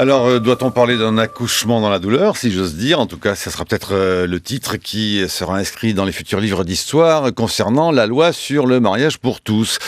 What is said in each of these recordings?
Alors, doit-on parler d'un accouchement dans la douleur, si j'ose dire? En tout cas, ça sera peut-être le titre qui sera inscrit dans les futurs livres d'histoire concernant la loi sur le mariage pour tous.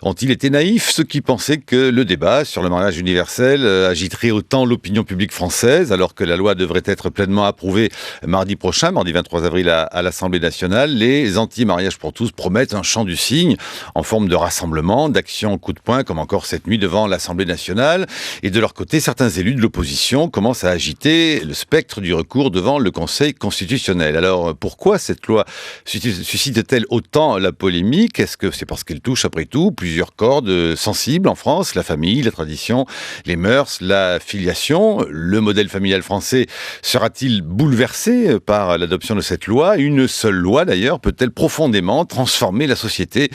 Ont-ils été naïfs, ceux qui pensaient que le débat sur le mariage universel agiterait autant l'opinion publique française, alors que la loi devrait être pleinement approuvée mardi prochain, mardi 23 avril à l'Assemblée nationale? Les anti-mariages pour tous promettent un chant du cygne en forme de rassemblement, d'action coup de poing, comme encore cette nuit devant l'Assemblée nationale. Et de leur côté, certains élus de l'opposition commence à agiter le spectre du recours devant le Conseil constitutionnel. Alors, pourquoi cette loi suscite-t-elle autant la polémique? Est-ce que c'est parce qu'elle touche, après tout, plusieurs cordes sensibles en France? La famille, la tradition, les mœurs, la filiation. Le modèle familial français sera-t-il bouleversé par l'adoption de cette loi? Une seule loi, d'ailleurs, peut-elle profondément transformer la société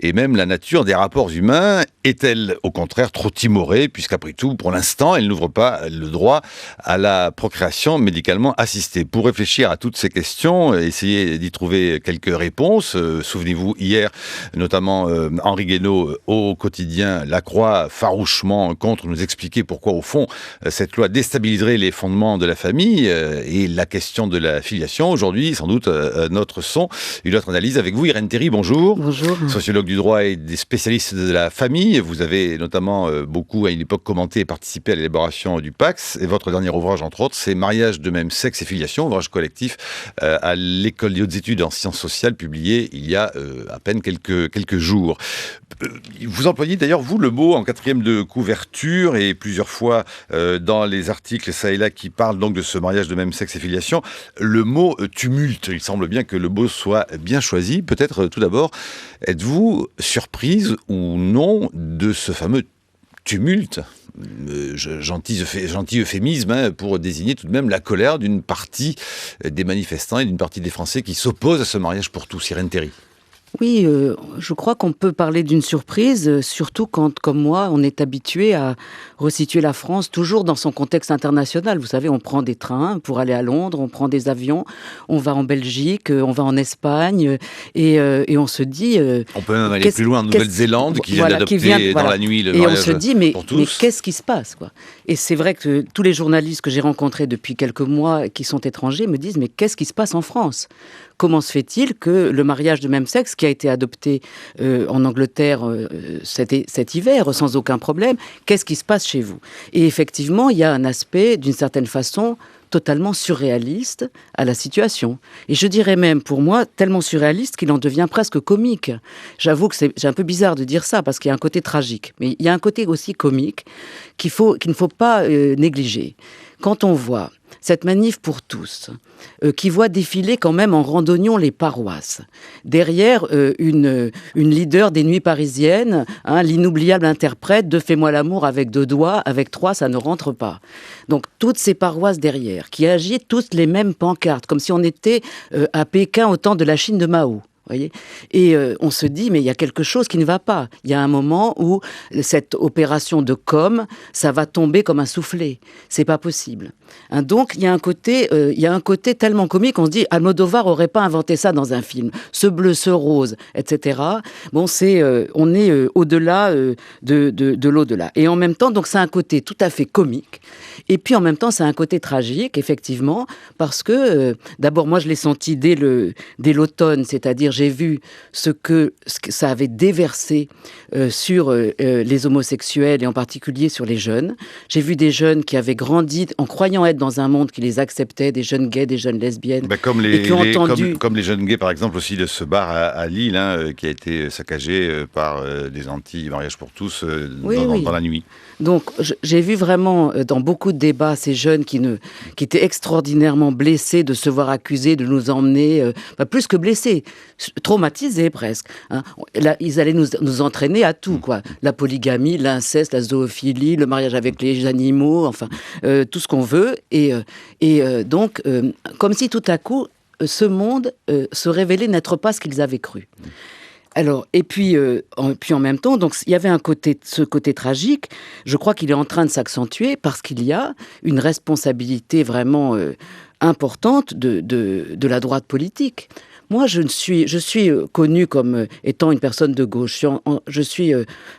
et même la nature des rapports humains? Est-elle, au contraire, trop timorée, puisqu'après tout, pour l'instant, elle n'ouvre pas le droit à la procréation médicalement assistée? Pour réfléchir à toutes ces questions, essayer d'y trouver quelques réponses. Souvenez-vous, hier, notamment Henri Guénaud, au quotidien La Croix, farouchement contre, nous expliquer pourquoi, au fond, cette loi déstabiliserait les fondements de la famille et la question de la filiation. Aujourd'hui, sans doute, notre son, une autre analyse avec vous. Irène Théry, bonjour. Bonjour. Sociologue du droit et des spécialistes de la famille. Vous avez notamment beaucoup, à une époque, commenté et participé à l'élaboration du PACS. Et votre dernier ouvrage, entre autres, c'est Mariage de même sexe et filiation, ouvrage collectif à l'École des hautes études en sciences sociales, publié il y a à peine quelques jours. Vous employez d'ailleurs, vous, le mot en quatrième de couverture et plusieurs fois dans les articles, ça et là, qui parlent donc de ce mariage de même sexe et filiation, le mot tumulte. Il semble bien que le mot soit bien choisi. Peut-être tout d'abord, êtes-vous surprise ou non de ce fameux tumulte, gentil euphémisme, pour désigner tout de même la colère d'une partie des manifestants et d'une partie des Français qui s'opposent à ce mariage pour tous? Irène Théry. Oui, je crois qu'on peut parler d'une surprise, surtout quand, comme moi, on est habitué à resituer la France toujours dans son contexte international. Vous savez, on prend des trains pour aller à Londres, on prend des avions, on va en Belgique, on va en Espagne, et on se dit... on peut même aller plus loin, en Nouvelle-Zélande, qui vient d'adopter dans la nuit le mariage pour tous. Et on se dit, mais qu'est-ce qui se passe, quoi? Et c'est vrai que tous les journalistes que j'ai rencontrés depuis quelques mois, qui sont étrangers, me disent, mais qu'est-ce qui se passe en France? Comment se fait-il que le mariage de même sexe, qui a été adopté en Angleterre cet hiver, sans aucun problème, qu'est-ce qui se passe chez vous? Et effectivement, il y a un aspect, d'une certaine façon, totalement surréaliste à la situation. Et je dirais même, pour moi, tellement surréaliste qu'il en devient presque comique. J'avoue que c'est un peu bizarre de dire ça, parce qu'il y a un côté tragique. Mais il y a un côté aussi comique qu'il ne faut pas négliger. Quand on voit cette manif pour tous, qui voit défiler quand même en randonnion les paroisses, derrière une leader des nuits parisiennes, l'inoubliable interprète de Fais-moi l'amour avec 2 doigts, avec 3 ça ne rentre pas. Donc toutes ces paroisses derrière, qui agitent toutes les mêmes pancartes, comme si on était à Pékin au temps de la Chine de Mao. Voyez, et on se dit, mais il y a quelque chose qui ne va pas. Il y a un moment où cette opération de com, ça va tomber comme un soufflet. C'est pas possible. Donc il y a un côté tellement comique, on se dit, Almodovar aurait pas inventé ça dans un film. Ce bleu, ce rose, etc. Bon, on est au-delà de l'au-delà. Et en même temps, donc c'est un côté tout à fait comique. Et puis en même temps, c'est un côté tragique, effectivement, parce que d'abord, moi, je l'ai senti dès l'automne, c'est-à-dire j'ai vu ce que ça avait déversé sur les homosexuels et en particulier sur les jeunes. J'ai vu des jeunes qui avaient grandi en croyant être dans un monde qui les acceptait, des jeunes gays, des jeunes lesbiennes. Comme les jeunes gays, par exemple, aussi de ce bar à Lille, qui a été saccagé par des anti-mariages pour tous dans la nuit. Donc, j'ai vu vraiment dans beaucoup de débats ces jeunes qui étaient extraordinairement blessés de se voir accusés de nous emmener, plus que blessés, traumatisés presque. Là, ils allaient nous entraîner à tout, quoi. La polygamie, l'inceste, la zoophilie, le mariage avec les animaux, enfin, tout ce qu'on veut. Et donc, comme si tout à coup, ce monde se révélait n'être pas ce qu'ils avaient cru. Alors, et puis en même temps, donc il y avait ce côté tragique. Je crois qu'il est en train de s'accentuer parce qu'il y a une responsabilité vraiment importante de la droite politique. Moi, je suis connue comme étant une personne de gauche. Je suis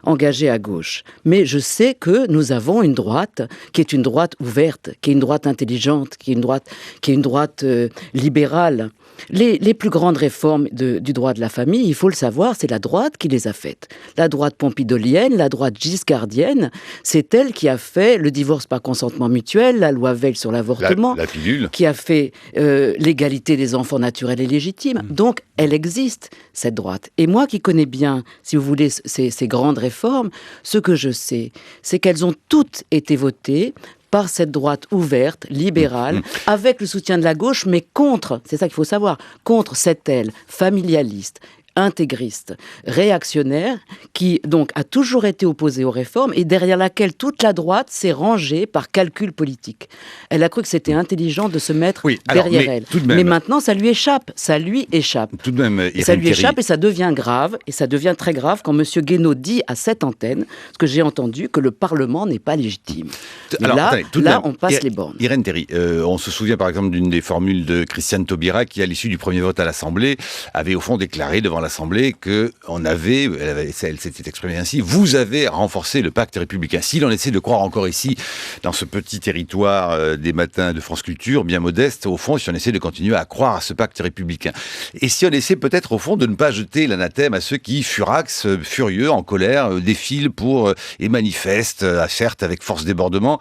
engagée à gauche. Mais je sais que nous avons une droite qui est une droite ouverte, qui est une droite intelligente, qui est une droite libérale. Les plus grandes réformes du droit de la famille, il faut le savoir, c'est la droite qui les a faites. La droite pompidolienne, la droite giscardienne, c'est elle qui a fait le divorce par consentement mutuel, la loi Veil sur l'avortement, la pilule, qui a fait l'égalité des enfants naturels et légitimes. Donc, elle existe, cette droite. Et moi qui connais bien, si vous voulez, ces grandes réformes, ce que je sais, c'est qu'elles ont toutes été votées par cette droite ouverte, libérale, avec le soutien de la gauche, mais contre, c'est ça qu'il faut savoir, contre cette aile familialiste, intégriste, réactionnaire, qui donc a toujours été opposée aux réformes et derrière laquelle toute la droite s'est rangée par calcul politique. Elle a cru que c'était intelligent de se mettre derrière elle. Mais maintenant, ça lui échappe. Tout de même, ça lui échappe et ça devient grave, et ça devient très grave quand M. Guénaud dit à cette antenne, ce que j'ai entendu, que le Parlement n'est pas légitime. Alors, là, on passe les bornes. Irène Théry, on se souvient par exemple d'une des formules de Christiane Taubira qui, à l'issue du premier vote à l'Assemblée, avait au fond déclaré devant l'Assemblée que elle s'était exprimée ainsi, vous avez renforcé le pacte républicain. Si l'on essaie de croire encore ici, dans ce petit territoire des matins de France Culture, bien modeste, au fond, si on essaie de continuer à croire à ce pacte républicain. Et si on essaie peut-être au fond de ne pas jeter l'anathème à ceux qui furaxent, furieux, en colère, défilent et manifestent, certes avec force débordement,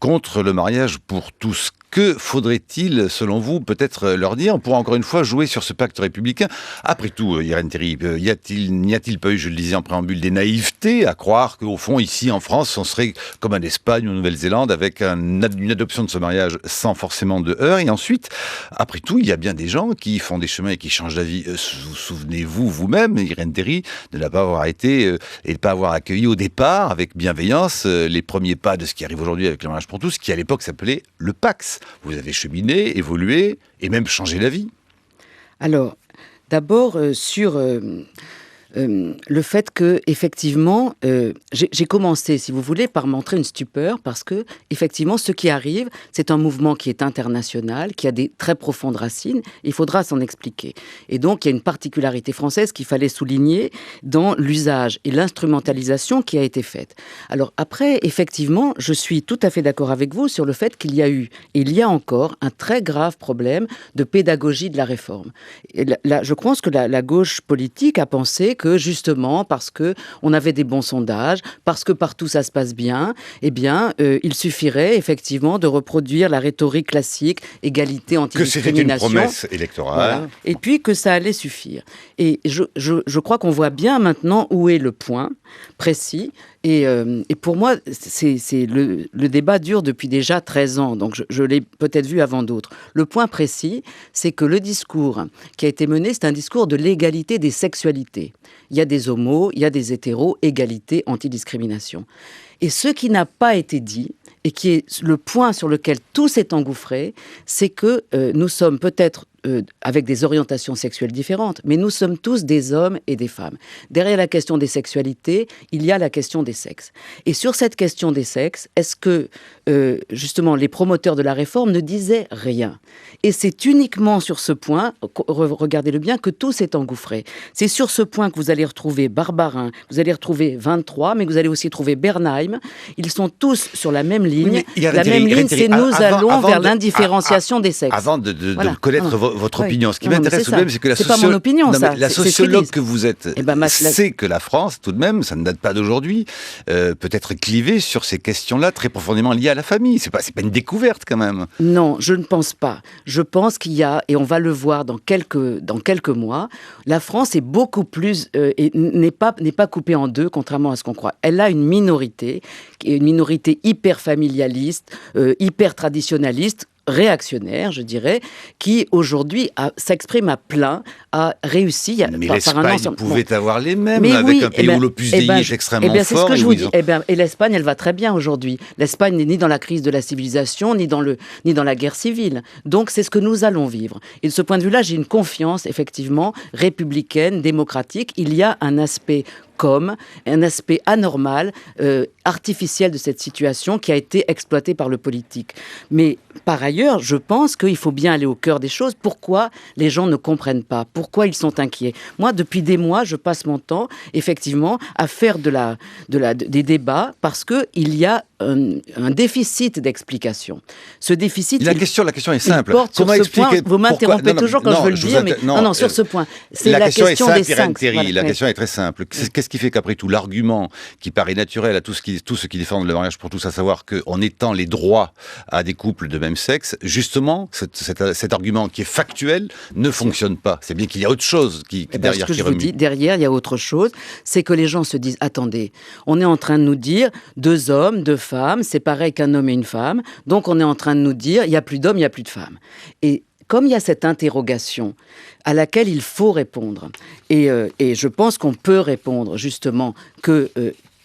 contre le mariage pour tous. Que faudrait-il, selon vous, peut-être leur dire pour encore une fois jouer sur ce pacte républicain? Après tout, Irène Théry, n'y a-t-il pas eu, je le disais en préambule, des naïvetés à croire qu'au fond, ici en France, on serait comme en Espagne ou en Nouvelle-Zélande avec une adoption de ce mariage sans forcément de heurts? Et ensuite, après tout, il y a bien des gens qui font des chemins et qui changent d'avis. Souvenez-vous vous-même, Irène Théry, de ne pas avoir été et de ne pas avoir accueilli au départ avec bienveillance les premiers pas de ce qui arrive aujourd'hui avec le mariage pour tous, qui à l'époque s'appelait le Pacs. Vous avez cheminé, évolué et même changé la vie. Alors, d'abord, sur le fait que, effectivement, j'ai commencé, si vous voulez, par montrer une stupeur, parce que, effectivement, ce qui arrive, c'est un mouvement qui est international, qui a des très profondes racines. Il faudra s'en expliquer. Et donc, il y a une particularité française qu'il fallait souligner dans l'usage et l'instrumentalisation qui a été faite. Alors après, effectivement, je suis tout à fait d'accord avec vous sur le fait qu'il y a eu, et il y a encore, un très grave problème de pédagogie de la réforme. Et là, je pense que la gauche politique a pensé que justement, parce qu'on avait des bons sondages, parce que partout ça se passe bien, eh bien, il suffirait effectivement de reproduire la rhétorique classique, égalité, antidiscrimination. Que c'était une promesse électorale. Voilà. Et puis que ça allait suffire. Et je crois qu'on voit bien maintenant où est le point précis. Et pour moi, le débat dure depuis déjà 13 ans, donc je l'ai peut-être vu avant d'autres. Le point précis, c'est que le discours qui a été mené, c'est un discours de l'égalité des sexualités. Il y a des homos, il y a des hétéros, égalité, antidiscrimination. Et ce qui n'a pas été dit, et qui est le point sur lequel tout s'est engouffré, c'est que nous sommes peut-être avec des orientations sexuelles différentes, mais nous sommes tous des hommes et des femmes. Derrière la question des sexualités, il y a la question des sexes. Et sur cette question des sexes, est-ce que, justement, les promoteurs de la réforme ne disaient rien? Et c'est uniquement sur ce point, regardez-le bien, que tout s'est engouffré. C'est sur ce point que vous allez retrouver Barbarin, vous allez retrouver 23, mais vous allez aussi trouver Bernheim. Ils sont tous sur la même ligne. La même ligne, c'est nous allons vers l'indifférenciation des sexes. Avant de connaître votre opinion. Ce qui m'intéresse tout de même, c'est que la sociologue que vous êtes sait que la France, tout de même, ça ne date pas d'aujourd'hui, peut être clivée sur ces questions-là très profondément liées à la famille. C'est pas une découverte quand même. Non, je ne pense pas. Je pense qu'il y a, et on va le voir dans quelques mois, la France est beaucoup plus et n'est pas coupée en deux, contrairement à ce qu'on croit. Elle a une minorité hyper familialiste, hyper traditionnaliste, réactionnaire, je dirais, qui aujourd'hui s'exprime à plein, a réussi mais l'Espagne pouvait avoir les mêmes, avec un pays où l'opus Dei est extrêmement fort. C'est ce que je vous dis. Et l'Espagne, elle va très bien aujourd'hui. L'Espagne n'est ni dans la crise de la civilisation, ni dans la guerre civile. Donc c'est ce que nous allons vivre. Et de ce point de vue-là, j'ai une confiance, effectivement, républicaine, démocratique. Il y a un aspect comme un aspect anormal, artificiel de cette situation qui a été exploitée par le politique. Mais par ailleurs, je pense qu'il faut bien aller au cœur des choses. Pourquoi les gens ne comprennent pas? Pourquoi ils sont inquiets? Moi, depuis des mois, je passe mon temps, effectivement, à faire des débats parce qu'il y a un déficit d'explication. Ce déficit... La question est simple. Comment expliquer... Vous m'interrompez toujours quand je veux le dire, mais non, sur ce point. C'est la question des 5. Voilà. La question est très simple. Qu'est-ce qui fait qu'après tout, l'argument qui paraît naturel à tous ceux qui défendent le mariage pour tous, à savoir qu'en étant les droits à des couples de même sexe, justement, cet argument qui est factuel ne fonctionne pas. C'est bien qu'il y a autre chose derrière qui remue. Derrière, il y a autre chose. C'est que les gens se disent, attendez, on est en train de nous dire 2 hommes, 2 femmes, c'est pareil qu'un homme et une femme. Donc on est en train de nous dire, il n'y a plus d'hommes, il n'y a plus de femmes. Et comme il y a cette interrogation à laquelle il faut répondre, et je pense qu'on peut répondre justement que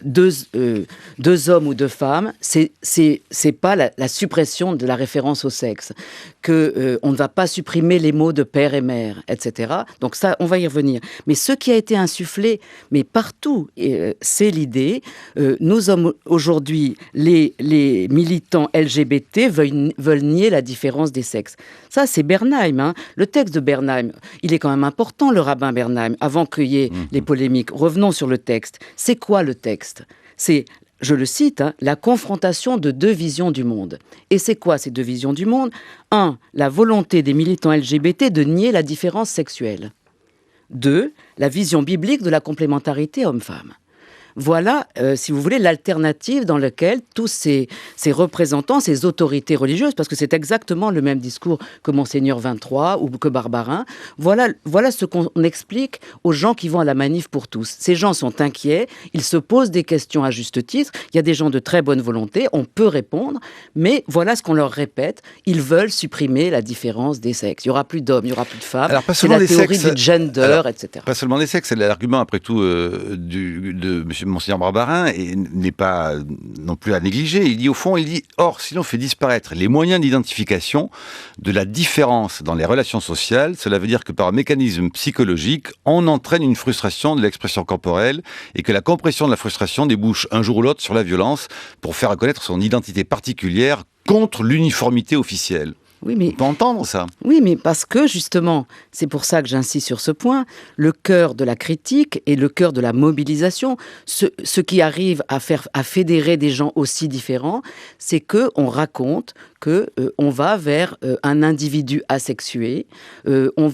2 hommes ou 2 femmes, c'est pas la suppression de la référence au sexe, on ne va pas supprimer les mots de père et mère, etc. Donc ça, on va y revenir. Mais ce qui a été insufflé, mais partout, c'est l'idée, nous sommes aujourd'hui, les militants LGBT veulent nier la différence des sexes. Ça, c'est Bernheim. Hein. Le texte de Bernheim, il est quand même important, le rabbin Bernheim, avant qu'il y ait les polémiques. Revenons sur le texte. C'est quoi le texte? C'est, je le cite, la confrontation de 2 visions du monde. Et c'est quoi ces 2 visions du monde? 1, la volonté des militants LGBT de nier la différence sexuelle. 2, la vision biblique de la complémentarité homme-femme. Voilà, si vous voulez, l'alternative dans laquelle tous ces représentants, ces autorités religieuses, parce que c'est exactement le même discours que Monseigneur 23 ou que Barbarin, voilà ce qu'on explique aux gens qui vont à la manif pour tous. Ces gens sont inquiets, ils se posent des questions à juste titre, il y a des gens de très bonne volonté, on peut répondre, mais voilà ce qu'on leur répète, ils veulent supprimer la différence des sexes. Il n'y aura plus d'hommes, il n'y aura plus de femmes, c'est la théorie du gender, etc. Pas seulement des sexes, c'est l'argument après tout de Monseigneur Barbarin n'est pas non plus à négliger. Il dit au fond, or, si l'on fait disparaître les moyens d'identification de la différence dans les relations sociales, cela veut dire que par un mécanisme psychologique, on entraîne une frustration de l'expression corporelle et que la compression de la frustration débouche un jour ou l'autre sur la violence pour faire reconnaître son identité particulière contre l'uniformité officielle. Oui, mais... On peut entendre ça. Oui, mais parce que, justement, c'est pour ça que j'insiste sur ce point, le cœur de la critique et le cœur de la mobilisation, ce qui arrive à fédérer des gens aussi différents, c'est qu'on raconte qu'on va vers un individu asexué, on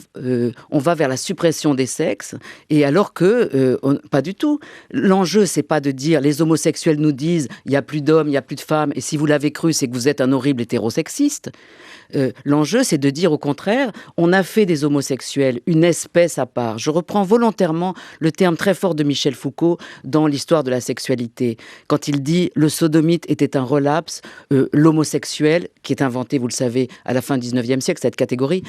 va vers la suppression des sexes, et alors que, pas du tout. L'enjeu, c'est pas de dire, les homosexuels nous disent, il n'y a plus d'hommes, il n'y a plus de femmes, et si vous l'avez cru, c'est que vous êtes un horrible hétérosexiste. L'enjeu, c'est de dire au contraire, on a fait des homosexuels une espèce à part. Je reprends volontairement le terme très fort de Michel Foucault dans l'histoire de la sexualité. Quand il dit « le sodomite était un relapse », l'homosexuel, qui est inventé, vous le savez, à la fin du 19e siècle, cette catégorie,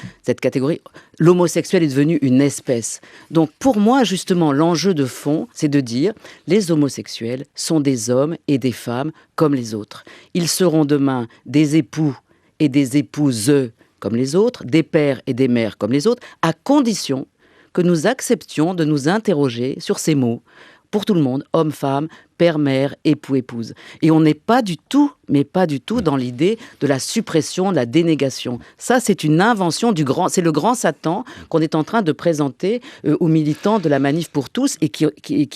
l'homosexuel est devenu une espèce. Donc pour moi, justement, l'enjeu de fond, c'est de dire les homosexuels sont des hommes et des femmes comme les autres. Ils seront demain des époux et des épouses comme les autres, des pères et des mères comme les autres, à condition que nous acceptions de nous interroger sur ces mots, pour tout le monde, homme, femme, père, mère, époux, épouse. Et on n'est pas du tout, mais pas du tout dans l'idée de la suppression, de la dénégation. Ça, c'est une invention c'est le grand Satan qu'on est en train de présenter aux militants de la Manif pour tous et qui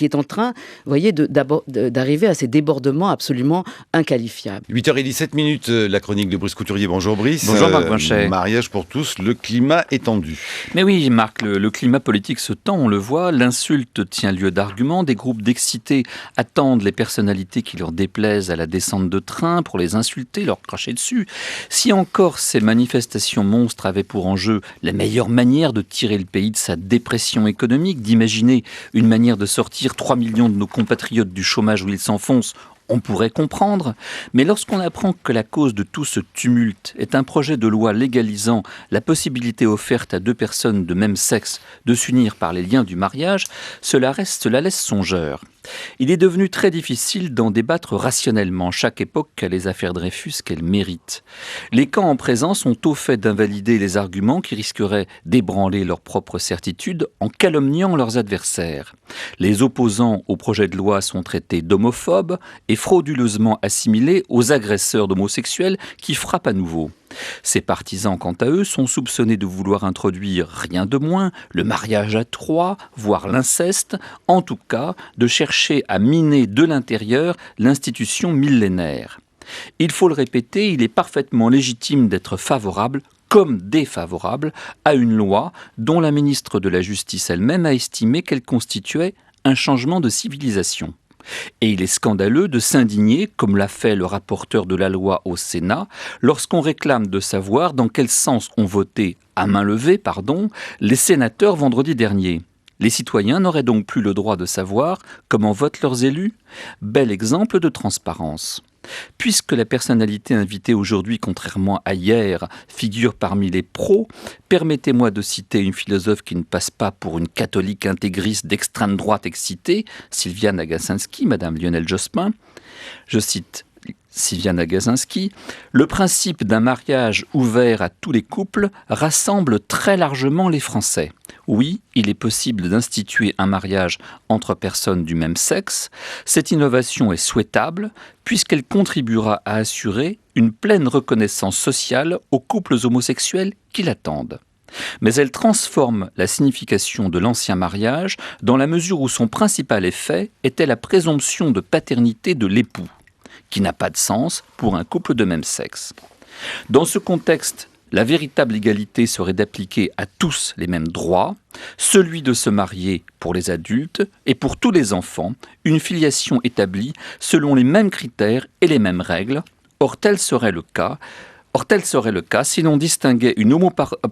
est en train, vous voyez, d'arriver à ces débordements absolument inqualifiables. 8h17, la chronique de Brice Couturier. Bonjour Brice. Bonjour Marc Blanchet. Mariage pour tous, le climat est tendu. Mais oui Marc, le climat politique se tend, on le voit. L'insulte tient lieu d'argument. Des groupes d'excités attendent les personnalités qui leur déplaisent à la descente de train pour les insulter, leur cracher dessus. Si encore ces manifestations monstres avaient pour enjeu la meilleure manière de tirer le pays de sa dépression économique, d'imaginer une manière de sortir 3 millions de nos compatriotes du chômage où ils s'enfoncent, on pourrait comprendre, mais lorsqu'on apprend que la cause de tout ce tumulte est un projet de loi légalisant la possibilité offerte à 2 personnes de même sexe de s'unir par les liens du mariage, cela laisse songeur. Il est devenu très difficile d'en débattre rationnellement. Chaque époque a les affaires Dreyfus qu'elle mérite. Les camps en présent sont au fait d'invalider les arguments qui risqueraient d'ébranler leur propre certitude en calomniant leurs adversaires. Les opposants au projet de loi sont traités d'homophobes et frauduleusement assimilés aux agresseurs d'homosexuels qui frappent à nouveau. Ses partisans, quant à eux, sont soupçonnés de vouloir introduire rien de moins le mariage à trois, voire l'inceste, en tout cas de chercher à miner de l'intérieur l'institution millénaire. Il faut le répéter, il est parfaitement légitime d'être favorable comme défavorable à une loi dont la ministre de la Justice elle-même a estimé qu'elle constituait un changement de civilisation. Et il est scandaleux de s'indigner, comme l'a fait le rapporteur de la loi au Sénat, lorsqu'on réclame de savoir dans quel sens ont voté, à main levée, les sénateurs vendredi dernier. Les citoyens n'auraient donc plus le droit de savoir comment votent leurs élus ? Bel exemple de transparence. Puisque la personnalité invitée aujourd'hui, contrairement à hier, figure parmi les pros, permettez-moi de citer une philosophe qui ne passe pas pour une catholique intégriste d'extrême droite excitée, Sylviane Agacinski, Madame Lionel Jospin. Je cite Sylviane Agacinski, « Le principe d'un mariage ouvert à tous les couples rassemble très largement les Français. Oui, il est possible d'instituer un mariage entre personnes du même sexe. Cette innovation est souhaitable puisqu'elle contribuera à assurer une pleine reconnaissance sociale aux couples homosexuels qui l'attendent. Mais elle transforme la signification de l'ancien mariage dans la mesure où son principal effet était la présomption de paternité de l'époux, qui n'a pas de sens pour un couple de même sexe. Dans ce contexte, la véritable égalité serait d'appliquer à tous les mêmes droits, celui de se marier pour les adultes et pour tous les enfants, une filiation établie selon les mêmes critères et les mêmes règles. Or, tel serait le cas si l'on distinguait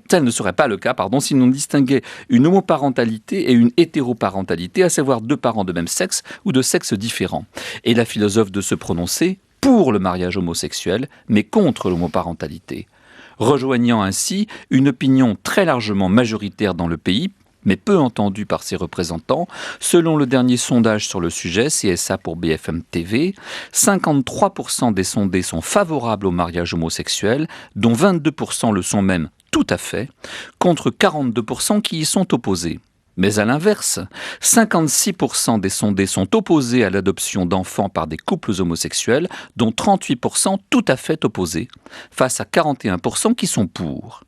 tel ne serait pas le cas, si l'on distinguait une homoparentalité et une hétéroparentalité, à savoir deux parents de même sexe ou de sexe différent. Et la philosophe de se prononcer pour le mariage homosexuel, mais contre l'homoparentalité, rejoignant ainsi une opinion très largement majoritaire dans le pays, mais peu entendue par ses représentants. Selon le dernier sondage sur le sujet, CSA pour BFM TV, 53% des sondés sont favorables au mariage homosexuel, dont 22% le sont même tout à fait, contre 42% qui y sont opposés. Mais à l'inverse, 56% des sondés sont opposés à l'adoption d'enfants par des couples homosexuels, dont 38% tout à fait opposés, face à 41% qui sont pour.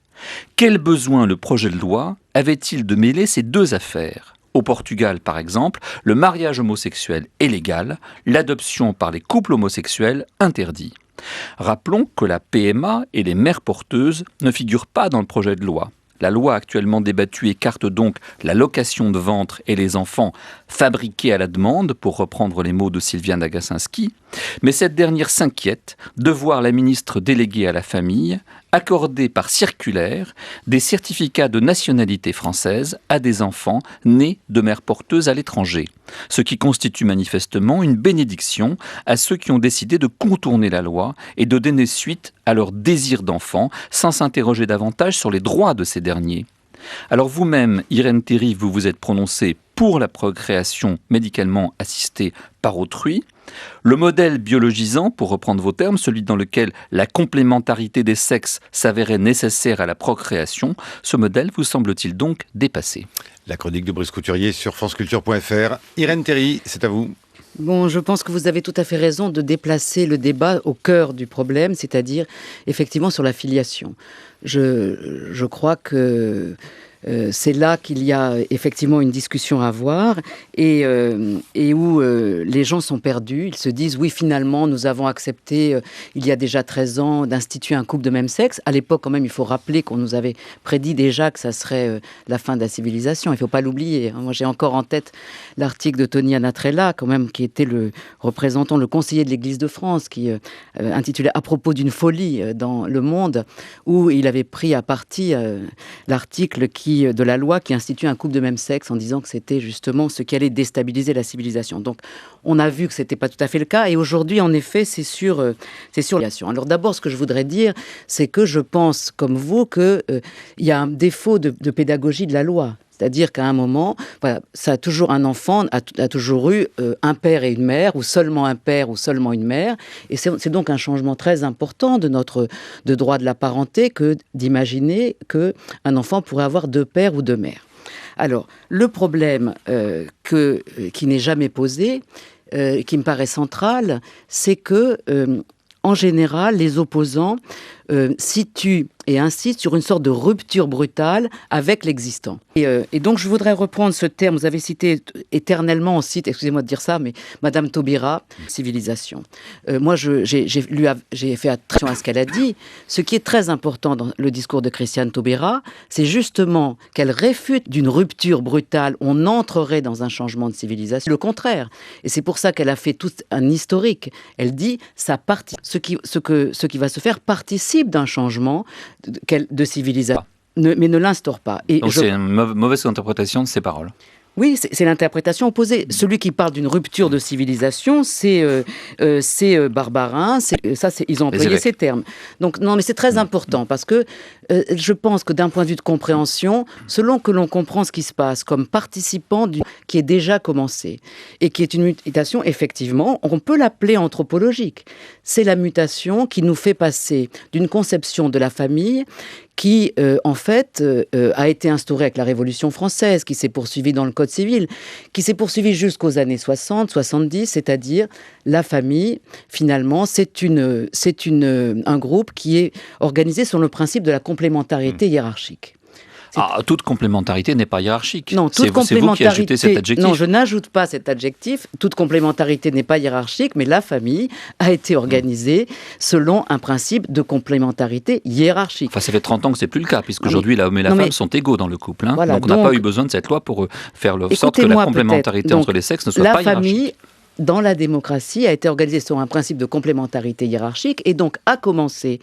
Quel besoin le projet de loi avait-il de mêler ces deux affaires ? Au Portugal, par exemple, le mariage homosexuel est légal, l'adoption par les couples homosexuels interdit. Rappelons que la PMA et les mères porteuses ne figurent pas dans le projet de loi. La loi actuellement débattue écarte donc la location de ventre et les enfants fabriqués à la demande, pour reprendre les mots de Sylviane Agacinski, mais cette dernière s'inquiète de voir la ministre déléguée à la famille accorder par circulaire des certificats de nationalité française à des enfants nés de mères porteuses à l'étranger, ce qui constitue manifestement une bénédiction à ceux qui ont décidé de contourner la loi et de donner suite à leur désir d'enfant sans s'interroger davantage sur les droits de ces derniers. Alors vous-même, Irène Théry, vous vous êtes prononcée pour la procréation médicalement assistée par autrui. Le modèle biologisant, pour reprendre vos termes, celui dans lequel la complémentarité des sexes s'avérait nécessaire à la procréation, ce modèle vous semble-t-il donc dépassé ? La chronique de Brice Couturier sur franceculture.fr. Irène Théry, c'est à vous. Bon, je pense que vous avez tout à fait raison de déplacer le débat au cœur du problème, c'est-à-dire effectivement sur la filiation. Je crois que c'est là qu'il y a effectivement une discussion à avoir et où les gens sont perdus. Ils se disent, oui, finalement, nous avons accepté, il y a déjà 13 ans, d'instituer un couple de même sexe. À l'époque, quand même, il faut rappeler qu'on nous avait prédit déjà que ça serait la fin de la civilisation. Il ne faut pas l'oublier. Moi, j'ai encore en tête l'article de Tony Anatrella, quand même, qui était le représentant, le conseiller de l'Église de France, qui intitulait « À propos d'une folie dans le monde », où il avait pris à partie l'article de la loi qui institue un couple de même sexe en disant que c'était justement ce qui allait déstabiliser la civilisation. Donc, on a vu que ce n'était pas tout à fait le cas et aujourd'hui, en effet, c'est sur la. Alors d'abord, ce que je voudrais dire, c'est que je pense, comme vous, qu'il y a un défaut de pédagogie de la loi. C'est-à-dire qu'à un moment, voilà, un enfant a toujours eu un père et une mère, ou seulement un père ou seulement une mère. Et c'est donc un changement très important de droit de la parenté que d'imaginer qu'un enfant pourrait avoir deux pères ou deux mères. Alors, le problème qui n'est jamais posé, qui me paraît central, c'est que, en général, les opposants situent et insiste sur une sorte de rupture brutale avec l'existant. Et donc, je voudrais reprendre ce terme. Vous avez cité éternellement, on cite, excusez-moi de dire ça, mais Madame Taubira, civilisation. Moi, j'ai fait attention à ce qu'elle a dit. Ce qui est très important dans le discours de Christiane Taubira, c'est justement qu'elle réfute d'une rupture brutale. On entrerait dans un changement de civilisation. Le contraire. Et c'est pour ça qu'elle a fait tout un historique. Elle dit, ce qui va se faire participe d'un changement de civilisation, mais ne l'instaure pas. Donc c'est une mauvaise interprétation de ces paroles. Oui, c'est l'interprétation opposée. Celui qui parle d'une rupture de civilisation, c'est Barbarin. Ils ont employé ces termes. Donc non, mais c'est très important parce que je pense que d'un point de vue de compréhension, selon que l'on comprend ce qui se passe comme participant qui est déjà commencé et qui est une mutation, effectivement, on peut l'appeler anthropologique. C'est la mutation qui nous fait passer d'une conception de la famille qui, en fait, a été instaurée avec la Révolution française, qui s'est poursuivie dans le Code civil, qui s'est poursuivie jusqu'aux années 60, 70, c'est-à-dire la famille, finalement, c'est un groupe qui est organisé sur le principe de la complémentarité hiérarchique. Toute complémentarité n'est pas hiérarchique. Non, toute complémentarité. C'est vous qui ajoutez cet adjectif. Non, je n'ajoute pas cet adjectif. Toute complémentarité n'est pas hiérarchique, mais la famille a été organisée selon un principe de complémentarité hiérarchique. Enfin, ça fait 30 ans que c'est plus le cas, puisqu'aujourd'hui, l'homme et la femme sont égaux dans le couple. Voilà, donc, on n'a pas eu besoin de cette loi pour faire en sorte que la complémentarité entre les sexes ne soit pas hiérarchique. La famille, dans la démocratie, a été organisée sur un principe de complémentarité hiérarchique et donc a commencé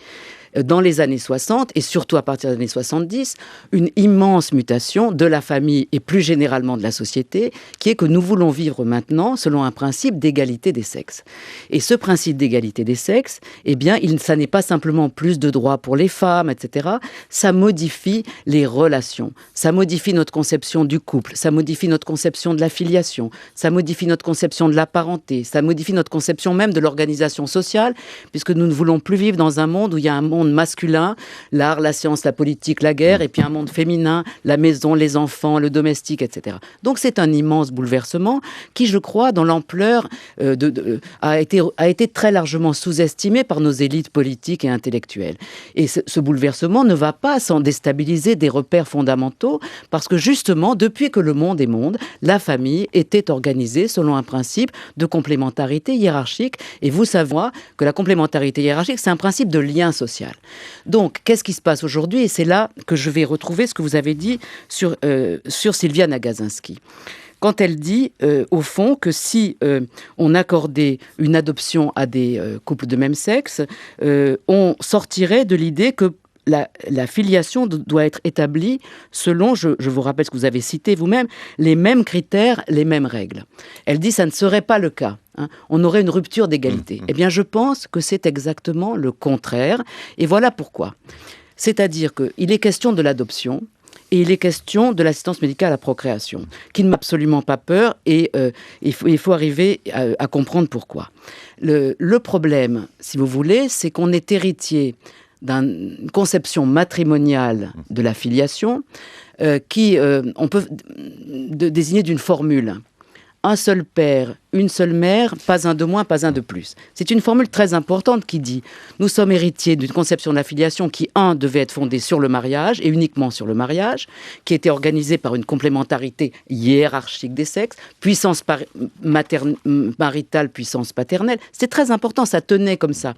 dans les années 60 et surtout à partir des années 70, une immense mutation de la famille et plus généralement de la société, qui est que nous voulons vivre maintenant selon un principe d'égalité des sexes. Et ce principe d'égalité des sexes, eh bien, ça n'est pas simplement plus de droits pour les femmes, etc. Ça modifie les relations, ça modifie notre conception du couple, ça modifie notre conception de la filiation, ça modifie notre conception de la parenté, ça modifie notre conception même de l'organisation sociale, puisque nous ne voulons plus vivre dans un monde où il y a un monde masculin, l'art, la science, la politique, la guerre, et puis un monde féminin, la maison, les enfants, le domestique, etc. Donc c'est un immense bouleversement qui, je crois, dans l'ampleur, a été très largement sous-estimé par nos élites politiques et intellectuelles. Et ce bouleversement ne va pas sans déstabiliser des repères fondamentaux, parce que justement, depuis que le monde est monde, la famille était organisée selon un principe de complémentarité hiérarchique. Et vous savez que la complémentarité hiérarchique, c'est un principe de lien social. Donc, qu'est-ce qui se passe aujourd'hui? Et c'est là que je vais retrouver ce que vous avez dit sur Sylvia Nagasinski. Quand elle dit, au fond, que si on accordait une adoption à des couples de même sexe, on sortirait de l'idée que la filiation doit être établie selon, je vous rappelle ce que vous avez cité vous-même, les mêmes critères, les mêmes règles. Elle dit que ça ne serait pas le cas. On aurait une rupture d'égalité. Eh bien, je pense que c'est exactement le contraire. Et voilà pourquoi. C'est-à-dire qu'il est question de l'adoption et il est question de l'assistance médicale à la procréation, qui ne m'a absolument pas peur et il faut arriver à comprendre pourquoi. Le problème, si vous voulez, c'est qu'on est héritier d'une conception matrimoniale de la filiation on peut désigner d'une formule. Un seul père, une seule mère, pas un de moins, pas un de plus. C'est une formule très importante qui dit « Nous sommes héritiers d'une conception de la filiation qui, devait être fondée sur le mariage, et uniquement sur le mariage, qui était organisée par une complémentarité hiérarchique des sexes, puissance maritale, puissance paternelle. » C'est très important, ça tenait comme ça.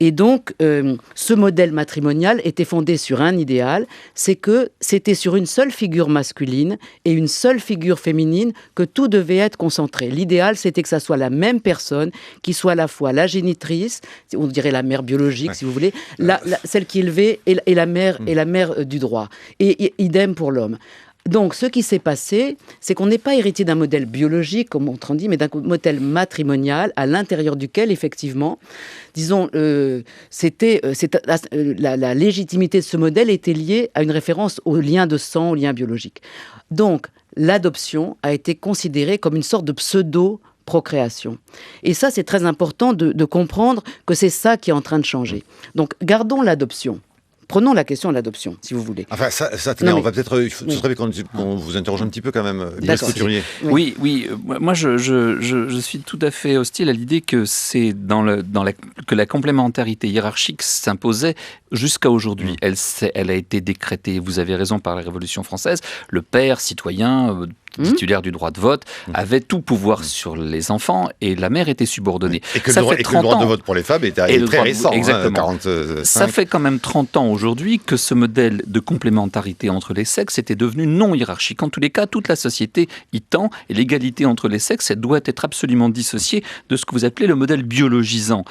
Et donc, ce modèle matrimonial était fondé sur un idéal, c'est que c'était sur une seule figure masculine et une seule figure féminine que tout devait être concentré. L'idéal, c'était que ça soit la même personne qui soit à la fois la génitrice, on dirait la mère biologique, si vous voulez, celle qui élevait et la mère du droit. Et idem pour l'homme. Donc, ce qui s'est passé, c'est qu'on n'est pas héritier d'un modèle biologique, comme on dit, mais d'un modèle matrimonial à l'intérieur duquel, effectivement, disons, la légitimité de ce modèle était liée à une référence au lien de sang, au lien biologique. Donc, l'adoption a été considérée comme une sorte de pseudo-procréation. Et ça, c'est très important de comprendre que c'est ça qui est en train de changer. Donc, gardons l'adoption. Prenons la question de l'adoption, si vous voulez. Enfin, on va peut-être... Ce serait bien qu'on vous interroge un petit peu quand même, Brice Couturier. Oui, moi je suis tout à fait hostile à l'idée que c'est que la complémentarité hiérarchique s'imposait jusqu'à aujourd'hui. Elle a été décrétée, vous avez raison, par la Révolution française. Le père, citoyen, titulaire du droit de vote, avait tout pouvoir sur les enfants et la mère était subordonnée. Et que le droit de vote pour les femmes est très récent. Exactement. Ça fait quand même 30 ans aujourd'hui que ce modèle de complémentarité entre les sexes était devenu non hiérarchique. En tous les cas, toute la société y tend et l'égalité entre les sexes, elle doit être absolument dissociée de ce que vous appelez le modèle biologisant.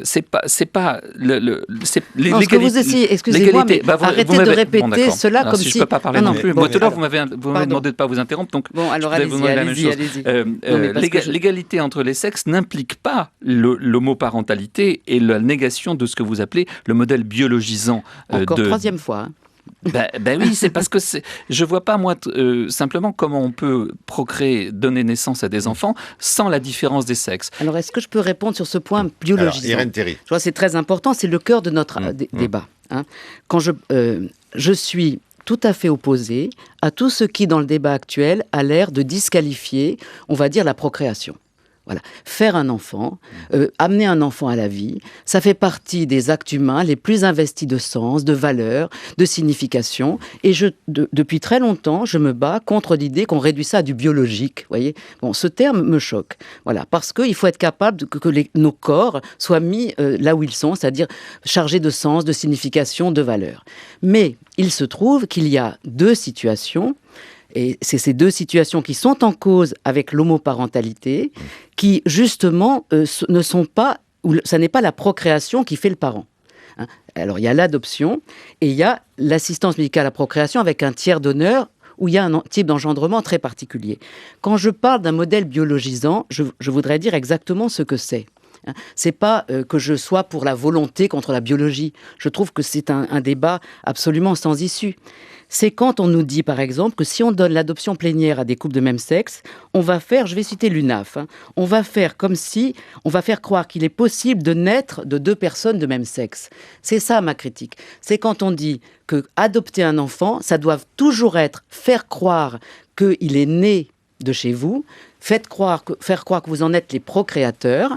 C'est pas l'égalité. Vous essayez, excusez-moi, mais arrêtez de répéter cela comme si... Je ne peux pas parler non plus. Moi, tout à l'heure, vous m'avez demandé de ne pas vous interrompre. Donc, bon, alors allez-y. L'égalité entre les sexes n'implique pas l'homoparentalité et la négation de ce que vous appelez le modèle biologisant. Troisième fois. Oui, c'est parce que je vois pas moi simplement comment on peut procréer, donner naissance à des enfants sans la différence des sexes. Alors est-ce que je peux répondre sur ce point biologisant? Irène Théry. Je vois, c'est très important, c'est le cœur de notre débat. Hein. Quand je suis tout à fait opposé à tout ce qui, dans le débat actuel, a l'air de disqualifier, on va dire, la procréation. Voilà. Faire un enfant, amener un enfant à la vie, ça fait partie des actes humains les plus investis de sens, de valeur, de signification. Et depuis très longtemps, je me bats contre l'idée qu'on réduit ça à du biologique. Voyez, bon, ce terme me choque. Voilà, parce qu'il faut être capable que nos corps soient mis là où ils sont, c'est-à-dire chargés de sens, de signification, de valeur. Mais il se trouve qu'il y a deux situations. Et c'est ces deux situations qui sont en cause avec l'homoparentalité, qui justement ne sont pas, ça n'est pas la procréation qui fait le parent. Hein. Alors il y a l'adoption et il y a l'assistance médicale à la procréation avec un tiers donneur où il y a un type d'engendrement très particulier. Quand je parle d'un modèle biologisant, je voudrais dire exactement ce que c'est. C'est pas que je sois pour la volonté contre la biologie. Je trouve que c'est un débat absolument sans issue. C'est quand on nous dit, par exemple, que si on donne l'adoption plénière à des couples de même sexe, on va faire, je vais citer l'UNAF, on va faire croire qu'il est possible de naître de deux personnes de même sexe. C'est ça ma critique. C'est quand on dit que adopter un enfant, ça doit toujours être faire croire qu'il est né de chez vous, faire croire que vous en êtes les procréateurs,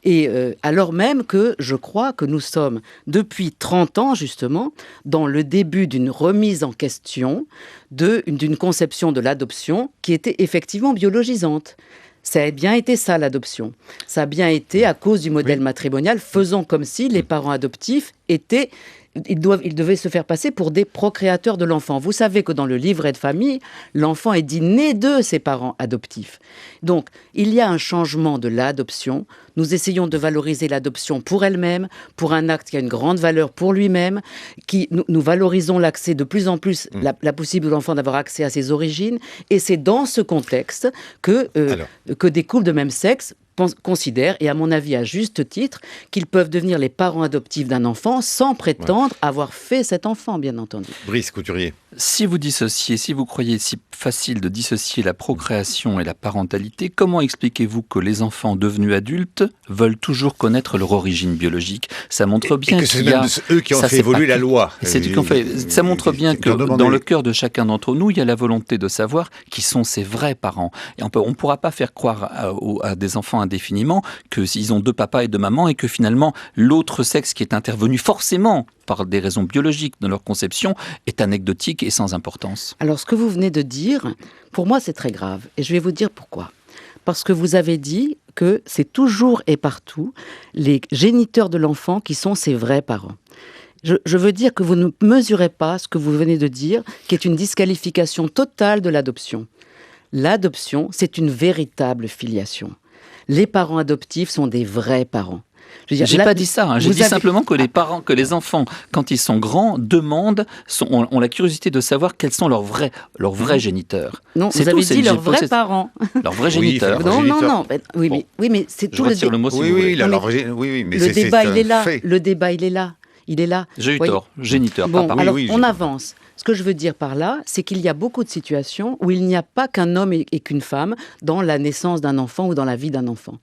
et alors même que je crois que nous sommes, depuis 30 ans justement, dans le début d'une remise en question d'une conception de l'adoption qui était effectivement biologisante. Ça a bien été ça, l'adoption. Ça a bien été à cause du modèle matrimonial, faisant comme si les parents adoptifs étaient... Ils devaient se faire passer pour des procréateurs de l'enfant. Vous savez que dans le livret de famille, l'enfant est dit né de ses parents adoptifs. Donc, il y a un changement de l'adoption. Nous essayons de valoriser l'adoption pour elle-même, pour un acte qui a une grande valeur pour lui-même. Nous valorisons l'accès de plus en plus, la possibilité de l'enfant d'avoir accès à ses origines. Et c'est dans ce contexte que des couples de même sexe considèrent, et à mon avis à juste titre, qu'ils peuvent devenir les parents adoptifs d'un enfant sans prétendre avoir fait cet enfant, bien entendu. Brice Couturier. Si vous croyez si facile de dissocier la procréation et la parentalité, comment expliquez-vous que les enfants devenus adultes veulent toujours connaître leur origine biologique? Ça montre bien que c'est même eux qui ont fait évoluer la loi. Ça montre bien que dans le cœur de chacun d'entre nous, il y a la volonté de savoir qui sont ses vrais parents. Et on ne pourra pas faire croire à des enfants indéfiniment qu'ils ont deux papas et deux mamans et que finalement l'autre sexe qui est intervenu forcément par des raisons biologiques de leur conception est anecdotique et sans importance. Alors ce que vous venez de dire, pour moi c'est très grave et je vais vous dire pourquoi. Parce que vous avez dit que c'est toujours et partout les géniteurs de l'enfant qui sont ses vrais parents. Je veux dire que vous ne mesurez pas ce que vous venez de dire, qui est une disqualification totale de l'adoption. L'adoption, c'est une véritable filiation. Les parents adoptifs sont des vrais parents. J'ai pas dit ça. J'ai dit simplement que les parents, que les enfants, quand ils sont grands, ont la curiosité de savoir quels sont leurs vrais géniteurs. Non, vous avez dit leurs vrais parents. Leurs vrais géniteurs. Non. Oui, mais c'est tout le débat. Mais le débat, il est là. Le débat, il est là. J'ai eu tort. Géniteur. Bon, alors on avance. Ce que je veux dire par là, c'est qu'il y a beaucoup de situations où il n'y a pas qu'un homme et qu'une femme dans la naissance d'un enfant ou dans la vie d'un enfant.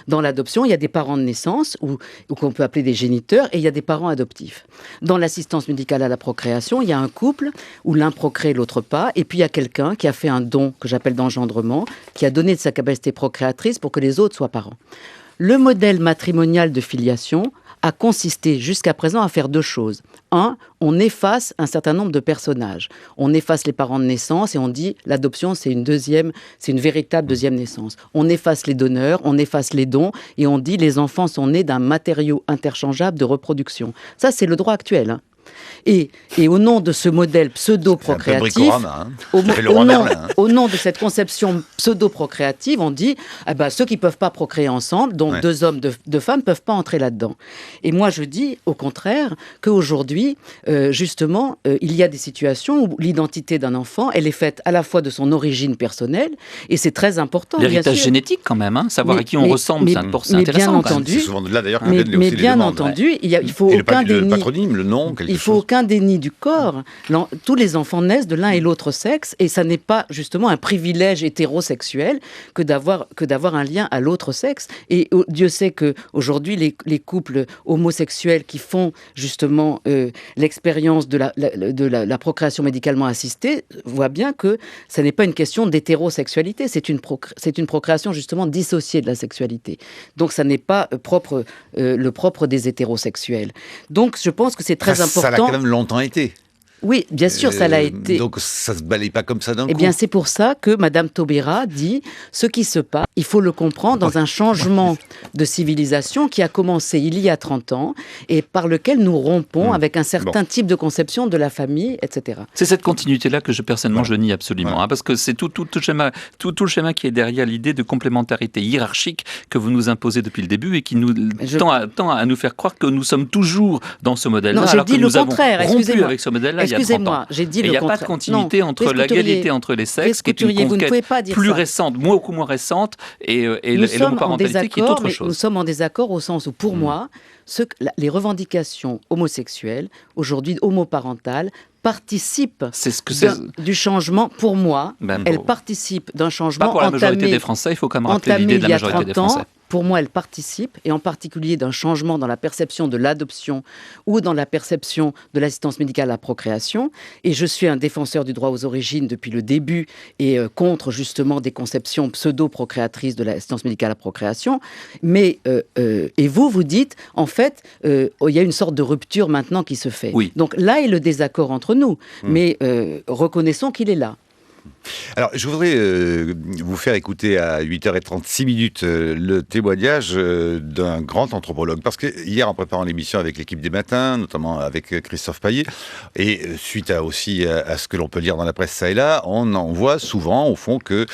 Dans l'adoption, il y a des parents de naissance, ou qu'on peut appeler des géniteurs, et il y a des parents adoptifs. Dans l'assistance médicale à la procréation, il y a un couple où l'un procrée, l'autre pas, et puis il y a quelqu'un qui a fait un don, que j'appelle d'engendrement, qui a donné de sa capacité procréatrice pour que les autres soient parents. Le modèle matrimonial de filiation a consisté jusqu'à présent à faire deux choses. Un, on efface un certain nombre de personnages. On efface les parents de naissance et on dit l'adoption c'est une véritable deuxième naissance. On efface les donneurs, on efface les dons et on dit les enfants sont nés d'un matériau interchangeable de reproduction. Ça c'est le droit actuel. Et au nom de ce modèle pseudo-procréatif, au nom de cette conception pseudo-procréative, on dit ceux qui ne peuvent pas procréer ensemble, donc deux hommes, deux femmes, ne peuvent pas entrer là-dedans. Et moi, je dis au contraire qu'aujourd'hui, justement, il y a des situations où l'identité d'un enfant, elle est faite à la fois de son origine personnelle, et c'est très important. L'héritage génétique, quand même, savoir à qui on ressemble, c'est intéressant. Bien entendu, c'est souvent de là d'ailleurs qu'on mais aussi bien les entendu, il faut aucun déni. Le patronyme, le nom, quelque chose. Il faut aucun déni du corps. Tous les enfants naissent de l'un et l'autre sexe, et ça n'est pas justement un privilège hétérosexuel que d'avoir un lien à l'autre sexe. Et Dieu sait que aujourd'hui les couples homosexuels qui font justement l'expérience de la procréation médicalement assistée voient bien que ça n'est pas une question d'hétérosexualité, c'est une procréation justement dissociée de la sexualité. Donc ça n'est pas le propre des hétérosexuels. Donc je pense que c'est très important. Ça l'a quand même longtemps été. Oui, bien sûr, ça l'a été. Donc ça se balaye pas comme ça d'un coup. Eh bien, c'est pour ça que Madame Taubira dit ce qui se passe, il faut le comprendre dans un changement de civilisation qui a commencé il y a 30 ans et par lequel nous rompons avec un certain type de conception de la famille, etc. C'est cette continuité-là que personnellement je nie absolument, parce que c'est tout le schéma qui est derrière l'idée de complémentarité hiérarchique que vous nous imposez depuis le début et qui nous tend à nous faire croire que nous sommes toujours dans ce modèle-là, alors que nous avons rompu avec ce modèle-là. Excusez-moi, j'ai dit le contraire. Il n'y a pas de continuité entre l'égalité entre les sexes, qui est une conquête plus récente, beaucoup moins récente, et l'homoparentalité qui est autre chose. Nous sommes en désaccord au sens où, pour moi, les revendications homosexuelles, aujourd'hui homoparentales, participent du changement, pour moi, elles participent d'un changement pas pour la majorité des Français, il faut quand même rappeler l'idée de la majorité des Français. Pour moi, elle participe, et en particulier d'un changement dans la perception de l'adoption ou dans la perception de l'assistance médicale à la procréation. Et je suis un défenseur du droit aux origines depuis le début et contre justement des conceptions pseudo-procréatrices de l'assistance médicale à la procréation. Mais, et vous dites, en fait, il y a une sorte de rupture maintenant qui se fait. Oui. Donc là est le désaccord entre nous, mais reconnaissons qu'il est là. Alors, je voudrais vous faire écouter à 8h36 le témoignage d'un grand anthropologue. Parce que hier, en préparant l'émission avec l'équipe des matins, notamment avec Christophe Payet, et suite aussi à ce que l'on peut lire dans la presse ça et là, on en voit souvent, au fond, que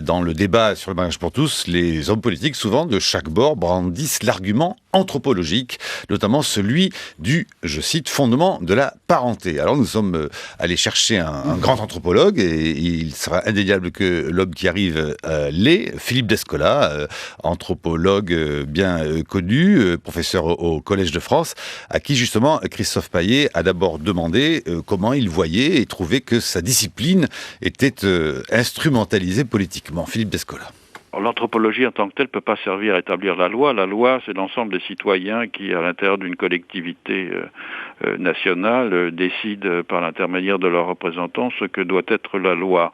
dans le débat sur le mariage pour tous, les hommes politiques, souvent de chaque bord, brandissent l'argument anthropologique, notamment celui du, je cite, fondement de la parenté. Alors, nous sommes allés chercher un grand anthropologue, et il sera indéniable que l'homme qui arrive l'est, Philippe Descola, anthropologue bien connu, professeur au Collège de France, à qui justement Christophe Payet a d'abord demandé comment il voyait et trouvait que sa discipline était instrumentalisée politiquement. Philippe Descola. L'anthropologie en tant que telle ne peut pas servir à établir la loi. La loi, c'est l'ensemble des citoyens qui, à l'intérieur d'une collectivité nationale, décident par l'intermédiaire de leurs représentants ce que doit être la loi.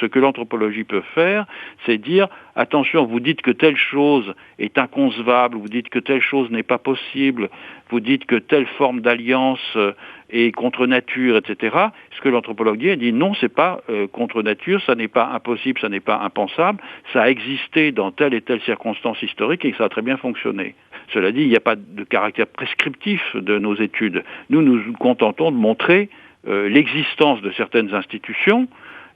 Ce que l'anthropologie peut faire, c'est dire « Attention, vous dites que telle chose est inconcevable, vous dites que telle chose n'est pas possible, vous dites que telle forme d'alliance est contre nature, etc. » Ce que l'anthropologue dit, elle dit « Non, c'est pas contre nature, ça n'est pas impossible, ça n'est pas impensable, ça a existé dans telle et telle circonstance historique et ça a très bien fonctionné. » Cela dit, il n'y a pas de caractère prescriptif de nos études. Nous nous contentons de montrer l'existence de certaines institutions,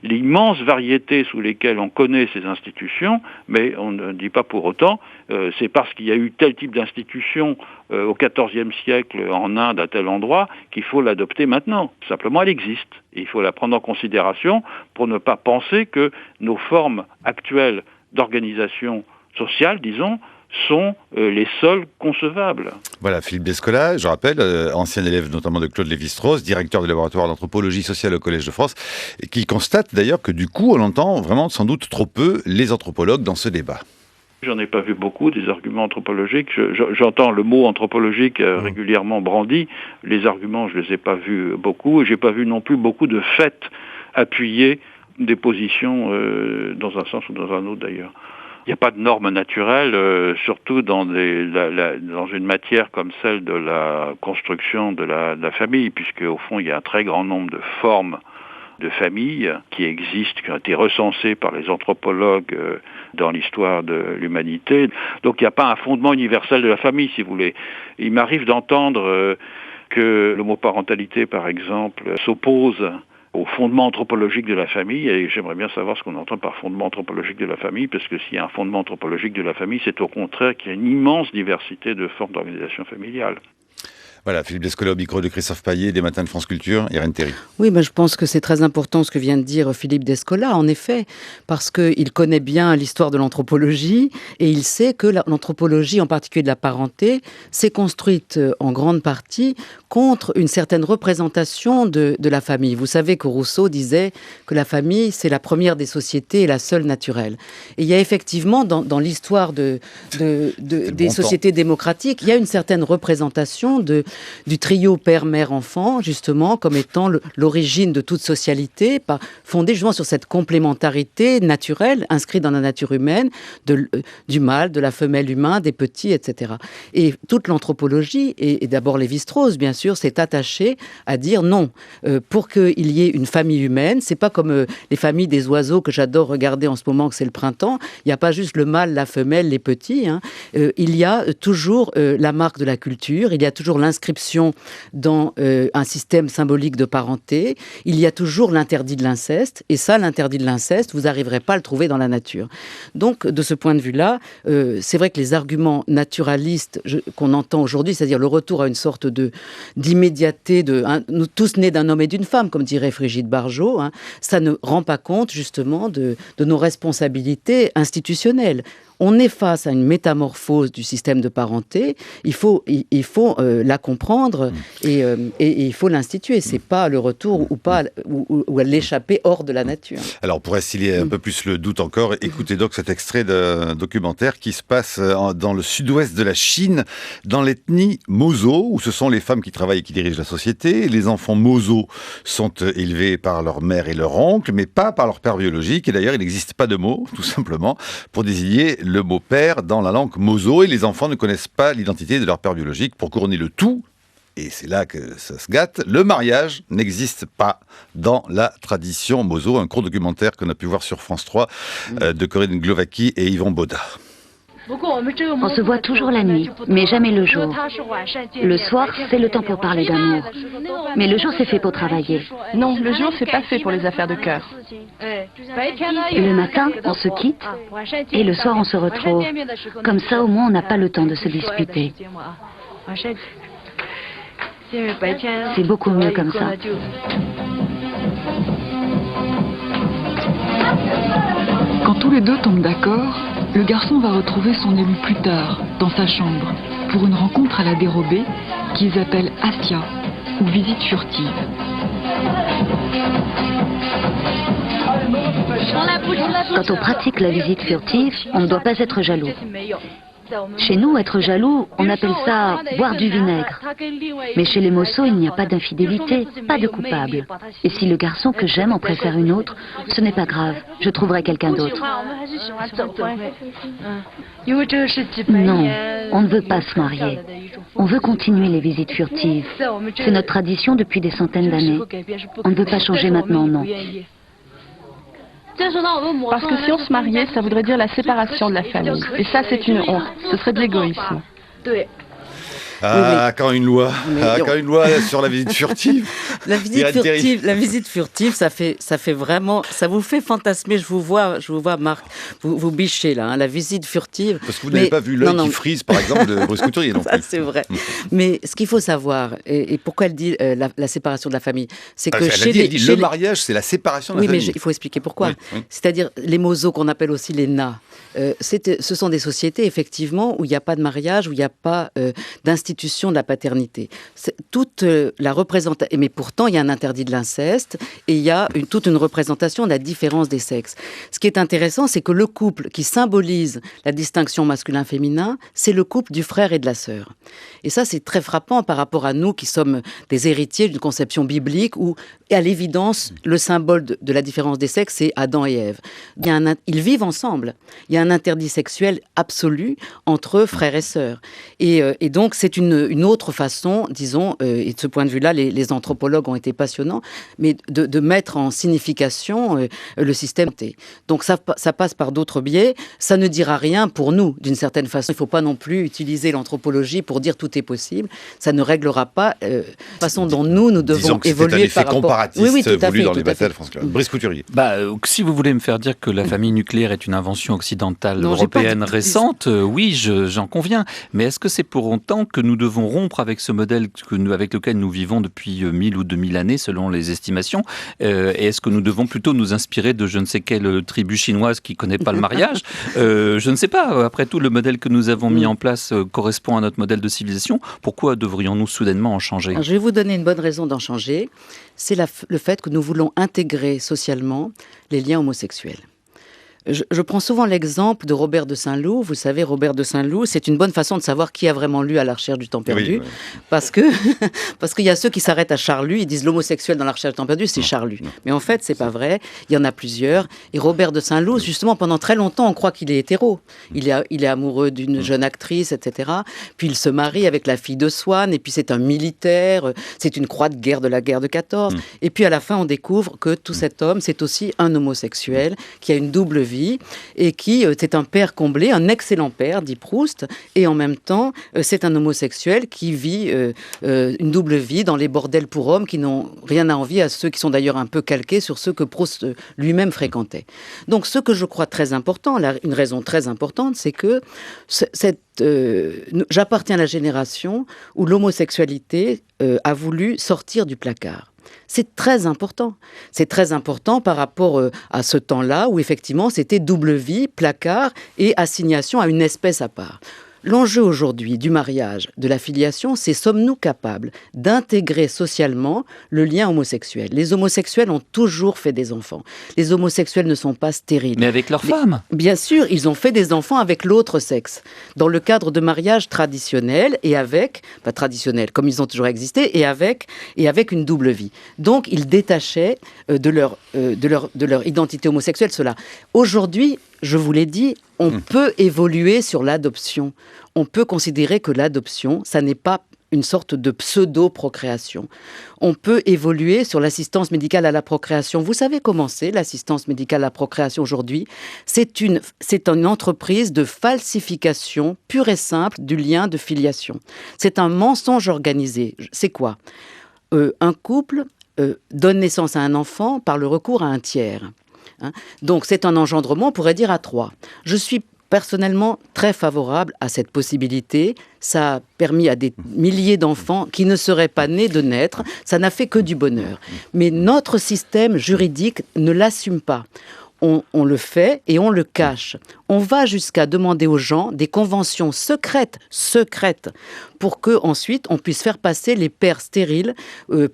l'immense variété sous lesquelles on connaît ces institutions, mais on ne dit pas pour autant c'est parce qu'il y a eu tel type d'institution au XIVe siècle en Inde à tel endroit qu'il faut l'adopter maintenant. Simplement, elle existe. Et il faut la prendre en considération pour ne pas penser que nos formes actuelles d'organisation sociale, disons, sont les seuls concevables. Voilà, Philippe Descola, je rappelle, ancien élève notamment de Claude Lévi-Strauss, directeur du laboratoire d'anthropologie sociale au Collège de France, et qui constate d'ailleurs que du coup, on entend vraiment sans doute trop peu les anthropologues dans ce débat. J'en ai pas vu beaucoup des arguments anthropologiques. J'entends le mot anthropologique régulièrement brandi. Les arguments, je les ai pas vus beaucoup. Et j'ai pas vu non plus beaucoup de faits appuyer des positions dans un sens ou dans un autre d'ailleurs. Il n'y a pas de normes naturelles, surtout dans une matière comme celle de la construction de la famille, puisque au fond il y a un très grand nombre de formes de familles qui existent, qui ont été recensées par les anthropologues dans l'histoire de l'humanité. Donc il n'y a pas un fondement universel de la famille, si vous voulez. Il m'arrive d'entendre que l'homoparentalité, par exemple, s'oppose au fondement anthropologique de la famille, et j'aimerais bien savoir ce qu'on entend par fondement anthropologique de la famille, parce que s'il y a un fondement anthropologique de la famille, c'est au contraire qu'il y a une immense diversité de formes d'organisation familiale. Voilà, Philippe Descola au micro de Christophe Payet, des Matins de France Culture, Irène Théry. Oui, mais je pense que c'est très important ce que vient de dire Philippe Descola, en effet, parce qu'il connaît bien l'histoire de l'anthropologie et il sait que l'anthropologie, en particulier de la parenté, s'est construite en grande partie contre une certaine représentation de la famille. Vous savez que Rousseau disait que la famille, c'est la première des sociétés et la seule naturelle. Et il y a effectivement, dans l'histoire des sociétés démocratiques, il y a une certaine représentation du trio père, mère, enfant, justement, comme étant l'origine de toute socialité, fondée justement sur cette complémentarité naturelle, inscrite dans la nature humaine, du mâle, de la femelle humain, des petits, etc. Et toute l'anthropologie, et d'abord Lévi-Strauss, bien sûr, s'est attachée à dire non, pour qu'il y ait une famille humaine, c'est pas comme les familles des oiseaux que j'adore regarder en ce moment, que c'est le printemps, il n'y a pas juste le mâle, la femelle, les petits, il y a toujours la marque de la culture, il y a toujours l'inscription dans un système symbolique de parenté. Il y a toujours l'interdit de l'inceste. Et ça, l'interdit de l'inceste, vous n'arriverez pas à le trouver dans la nature. Donc, de ce point de vue-là, c'est vrai que les arguments naturalistes qu'on entend aujourd'hui, c'est-à-dire le retour à une sorte d'immédiateté, nous tous nés d'un homme et d'une femme, comme dirait Frigide Barjot, ça ne rend pas compte, justement, de nos responsabilités institutionnelles. On est face à une métamorphose du système de parenté. Il faut la comprendre et il faut l'instituer. C'est pas le retour ou à l'échapper hors de la nature. Alors, pour essayer un peu plus le doute encore, écoutez donc cet extrait d'un documentaire qui se passe dans le sud-ouest de la Chine, dans l'ethnie Mozo, où ce sont les femmes qui travaillent et qui dirigent la société. Les enfants Mozo sont élevés par leur mère et leur oncle, mais pas par leur père biologique. Et d'ailleurs, il n'existe pas de mot, tout simplement, pour désigner le mot père dans la langue Mozo, et les enfants ne connaissent pas l'identité de leur père biologique. Pour couronner le tout, et c'est là que ça se gâte, le mariage n'existe pas dans la tradition Mozo. Un court documentaire qu'on a pu voir sur France 3 de Corinne Glovacki et Yvon Baudard. On se voit toujours la nuit, mais jamais le jour. Le soir, c'est le temps pour parler d'amour. Mais le jour, c'est fait pour travailler. Non, le jour, c'est pas fait pour les affaires de cœur. Le matin, on se quitte, et le soir, on se retrouve. Comme ça, au moins, on n'a pas le temps de se disputer. C'est beaucoup mieux comme ça. Quand tous les deux tombent d'accord, le garçon va retrouver son élu plus tard, dans sa chambre, pour une rencontre à la dérobée qu'ils appellent Asia, ou visite furtive. Quand on pratique la visite furtive, on ne doit pas être jaloux. Chez nous, être jaloux, on appelle ça boire du vinaigre. Mais chez les Mosso, il n'y a pas d'infidélité, pas de coupable. Et si le garçon que j'aime en préfère une autre, ce n'est pas grave, je trouverai quelqu'un d'autre. Non, on ne veut pas se marier. On veut continuer les visites furtives. C'est notre tradition depuis des centaines d'années. On ne veut pas changer maintenant, non. Parce que si on se mariait, ça voudrait dire la séparation de la famille. Et ça, c'est une honte. Ce serait de l'égoïsme. Quand une loi quand une loi sur la visite furtive. La visite furtive, ça fait vraiment, ça vous fait fantasmer. Je vous vois, Marc, vous bichez là, la visite furtive. Parce que vous n'avez pas vu l'œil qui frise, par exemple, de Bruce Couturier. Ça, c'est vrai. Mais ce qu'il faut savoir, et pourquoi elle dit la séparation de la famille, c'est que le mariage, c'est la séparation de la famille. Oui, mais il faut expliquer pourquoi. Oui. C'est-à-dire les mozos qu'on appelle aussi les na. Ce sont des sociétés, effectivement, où il n'y a pas de mariage, où il n'y a pas d'institution de la paternité. Toute la représentation... Mais pourtant, il y a un interdit de l'inceste et il y a toute une représentation de la différence des sexes. Ce qui est intéressant, c'est que le couple qui symbolise la distinction masculin-féminin, c'est le couple du frère et de la sœur. Et ça, c'est très frappant par rapport à nous qui sommes des héritiers d'une conception biblique où, à l'évidence, le symbole de la différence des sexes, c'est Adam et Ève. Ils vivent ensemble. Il y a un interdit sexuel absolu entre frères et sœurs. Et donc, c'est une autre façon, disons, et de ce point de vue-là, les anthropologues ont été passionnants, mais de mettre en signification le système T. Donc, ça passe par d'autres biais. Ça ne dira rien pour nous, d'une certaine façon. Il ne faut pas non plus utiliser l'anthropologie pour dire tout est possible. Ça ne réglera pas la façon dont nous devons évoluer par rapport... Comparatiste voulu dans les batailles de France Claire. Brice Couturier. Si vous voulez me faire dire que la famille nucléaire est une invention occidentale européenne récente, oui, j'en conviens. Mais est-ce que c'est pour autant que nous devons rompre avec ce modèle avec lequel nous vivons depuis 1000 ou 2000 années, selon les estimations et est-ce que nous devons plutôt nous inspirer de je ne sais quelle tribu chinoise qui ne connaît pas le mariage Je ne sais pas. Après tout, le modèle que nous avons mis en place correspond à notre modèle de civilisation. Pourquoi devrions-nous soudainement en changer ? Alors, je vais vous donner une bonne raison d'en changer. C'est le fait que nous voulons intégrer socialement les liens homosexuels. Je prends souvent l'exemple de Robert de Saint-Loup. Vous savez, Robert de Saint-Loup, c'est une bonne façon de savoir qui a vraiment lu À la recherche du temps perdu. Oui. Parce qu'il y a ceux qui s'arrêtent à Charles-Lu, ils disent l'homosexuel dans La recherche du temps perdu, c'est Charles-Lu. Mais en fait, c'est pas vrai. Il y en a plusieurs. Et Robert de Saint-Loup, justement, pendant très longtemps, on croit qu'il est hétéro. Il est amoureux d'une jeune actrice, etc. Puis il se marie avec la fille de Swann. Et puis c'est un militaire. C'est une croix de guerre de la guerre de 14. Et puis à la fin, on découvre que tout cet homme, c'est aussi un homosexuel qui a une double vie et qui c'est un père comblé, un excellent père, dit Proust, et en même temps c'est un homosexuel qui vit une double vie dans les bordels pour hommes qui n'ont rien à envier à ceux qui sont d'ailleurs un peu calqués sur ceux que Proust lui-même fréquentait. Donc ce que je crois très important, une raison très importante, c'est que j'appartiens à la génération où l'homosexualité a voulu sortir du placard. C'est très important. C'est très important par rapport à ce temps-là où effectivement c'était double vie, placard et assignation à une espèce à part. L'enjeu aujourd'hui du mariage, de la filiation, c'est sommes-nous capables d'intégrer socialement le lien homosexuel ? Les homosexuels ont toujours fait des enfants. Les homosexuels ne sont pas stériles. Mais avec leurs femmes ? Bien sûr, ils ont fait des enfants avec l'autre sexe, dans le cadre de mariage traditionnel et pas traditionnel, comme ils ont toujours existé, et avec une double vie. Donc, ils détachaient de leur identité homosexuelle cela. Aujourd'hui, je vous l'ai dit, on peut évoluer sur l'adoption. On peut considérer que l'adoption, ça n'est pas une sorte de pseudo-procréation. On peut évoluer sur l'assistance médicale à la procréation. Vous savez comment c'est, l'assistance médicale à la procréation aujourd'hui ? C'est une entreprise de falsification pure et simple du lien de filiation. C'est un mensonge organisé. C'est quoi ? Un couple donne naissance à un enfant par le recours à un tiers. Donc c'est un engendrement, on pourrait dire à 3. Je suis personnellement très favorable à cette possibilité. Ça a permis à des milliers d'enfants qui ne seraient pas nés de naître. Ça n'a fait que du bonheur. Mais notre système juridique ne l'assume pas. On le fait et on le cache. On va jusqu'à demander aux gens des conventions secrètes, pour qu'ensuite on puisse faire passer les pères stériles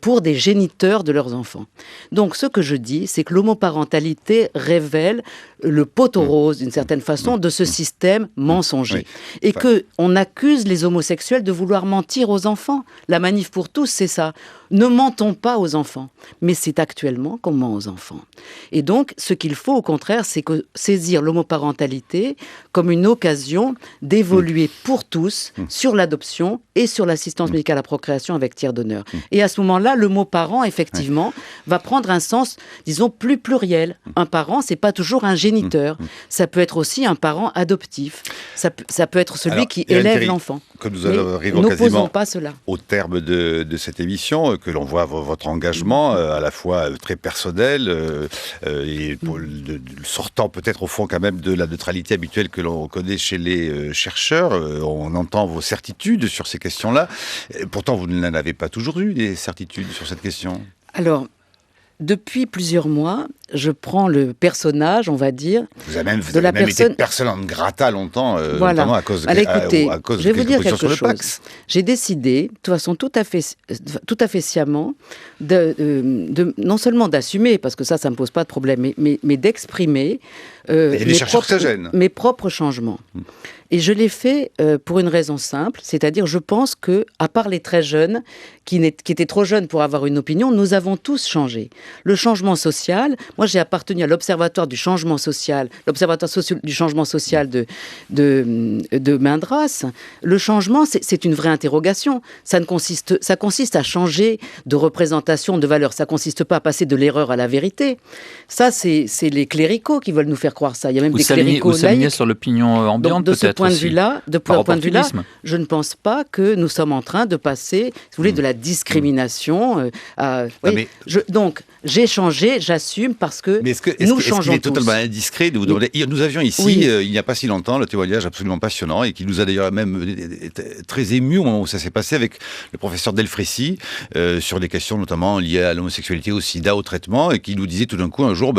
pour des géniteurs de leurs enfants. Donc ce que je dis, c'est que l'homoparentalité révèle le poteau rose, d'une certaine façon, de ce système mensonger. Et qu'on accuse les homosexuels de vouloir mentir aux enfants. La manif pour tous, c'est ça. Ne mentons pas aux enfants. Mais c'est actuellement qu'on ment aux enfants. Et donc, ce qu'il faut, au contraire, c'est saisir l'homoparentalité comme une occasion d'évoluer pour tous sur l'adoption et sur l'assistance médicale à la procréation avec tiers d'honneur. Et à ce moment-là, le mot parent, effectivement, va prendre un sens, disons, plus pluriel. Un parent, c'est pas toujours un géniteur. Ça peut être aussi un parent adoptif. Ça peut être celui qui élève l'enfant. Comme nous arrivons quasiment pas cela. Au terme de cette émission, que l'on voit votre engagement à la fois très personnel et sortant peut-être au fond quand même de la neutralité habituelle que l'on connaît chez les chercheurs. On entend vos certitudes sur ces questions-là. Pourtant, vous n'en avez pas toujours eu des certitudes sur cette question. Alors, depuis plusieurs mois, je prends le personnage, on va dire, vous avez même été personne en grata longtemps, notamment à cause de je vais vous dire quelque chose. J'ai décidé, de toute façon tout à fait sciemment, non seulement d'assumer, parce que ça ne me pose pas de problème, mais d'exprimer mes propres changements. Et je l'ai fait pour une raison simple, c'est-à-dire je pense que, à part les très jeunes, qui étaient trop jeunes pour avoir une opinion, nous avons tous changé. Le changement social, moi j'ai appartenu à l'Observatoire du changement social, du changement social de Mindras. Le changement, c'est une vraie interrogation. Ça consiste à changer de représentation, de valeur. Ça consiste pas à passer de l'erreur à la vérité. Ça, c'est les cléricaux qui veulent nous faire croire ça. Il y a même des cléricaux laïcs. Vous s'alignez sur l'opinion ambiante, peut-être. De ce point de vue-là, je ne pense pas que nous sommes en train de passer, si vous voulez, de la discrimination. Donc, j'ai changé, j'assume, parce que nous changeons tous. Il est totalement indiscret de vous demander. Nous avions ici, il n'y a pas si longtemps, le témoignage absolument passionnant et qui nous a d'ailleurs même très émus au moment où ça s'est passé avec le professeur Delfrécy sur des questions notamment liées à l'homosexualité, au sida, au traitement, et qui nous disait tout d'un coup un jour,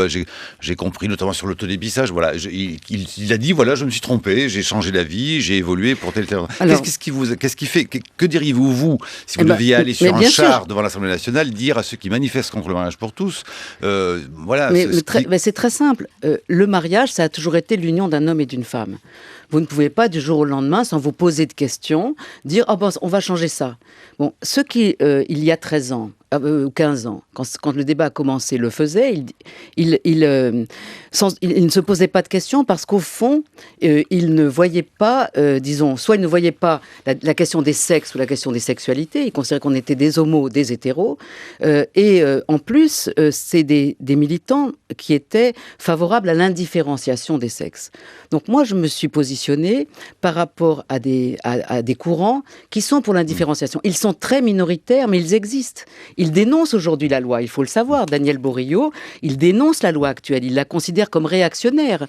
j'ai compris, notamment sur l'autodépistage, voilà, il a dit, voilà, je me suis trompé, j'ai changé d'avis, j'ai évolué pour tel. Qu'est-ce qui fait, que diriez-vous, vous, si vous deviez aller sur un char devant l'Assemblée nationale, dire à ceux qui manifestent contre le mariage pour tous, voilà. Mais c'est très simple. Le mariage, ça a toujours été l'union d'un homme et d'une femme. Vous ne pouvez pas du jour au lendemain, sans vous poser de questions, dire on va changer ça. Bon, ceux qui, il y a 13 ans, ou 15 ans, quand le débat a commencé, le faisaient, ils ne se posaient pas de questions parce qu'au fond, ils ne voyaient pas, soit ils ne voyaient pas la question des sexes ou la question des sexualités, ils considéraient qu'on était des homos, des hétéros, et en plus, c'est des militants qui étaient favorables à l'indifférenciation des sexes. Donc moi, je me suis positionnée par rapport à des courants qui sont pour l'indifférenciation. Ils sont très minoritaires, mais ils existent. Il dénonce aujourd'hui la loi, il faut le savoir. Daniel Borillo, il dénonce la loi actuelle, il la considère comme réactionnaire,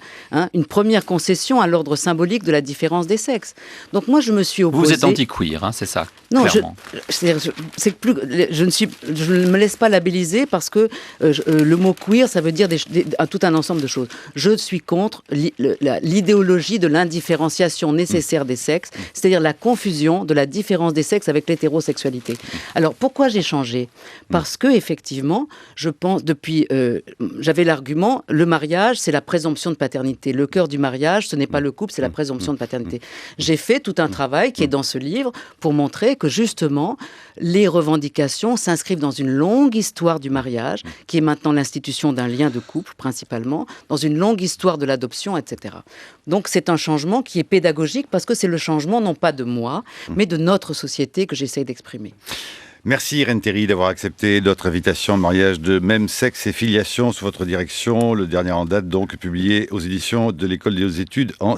une première concession à l'ordre symbolique de la différence des sexes. Donc moi, je me suis opposée... Vous êtes anti-queer, c'est ça, non, clairement. Je ne me laisse pas labelliser parce que le mot queer, ça veut dire tout un ensemble de choses. Je suis contre l'idéologie de l'indifférenciation nécessaire des sexes, c'est-à-dire la confusion de la différence des sexes avec l'hétérosexualité. Alors, pourquoi j'ai changé ? Parce que, effectivement, je pense, j'avais l'argument, le mariage, c'est la présomption de paternité. Le cœur du mariage, ce n'est pas le couple, c'est la présomption de paternité. J'ai fait tout un travail qui est dans ce livre pour montrer que, justement, les revendications s'inscrivent dans une longue histoire du mariage, qui est maintenant l'institution d'un lien de couple, principalement, dans une longue histoire de l'adoption, etc. Donc, c'est un changement qui est pédagogique parce que c'est le changement, non pas de moi, mais de notre société que j'essaie d'exprimer. Merci Irène Théry d'avoir accepté notre invitation au mariage de même sexe et filiation sous votre direction. Le dernier en date, donc, publié aux éditions de l'École des Hautes Études en...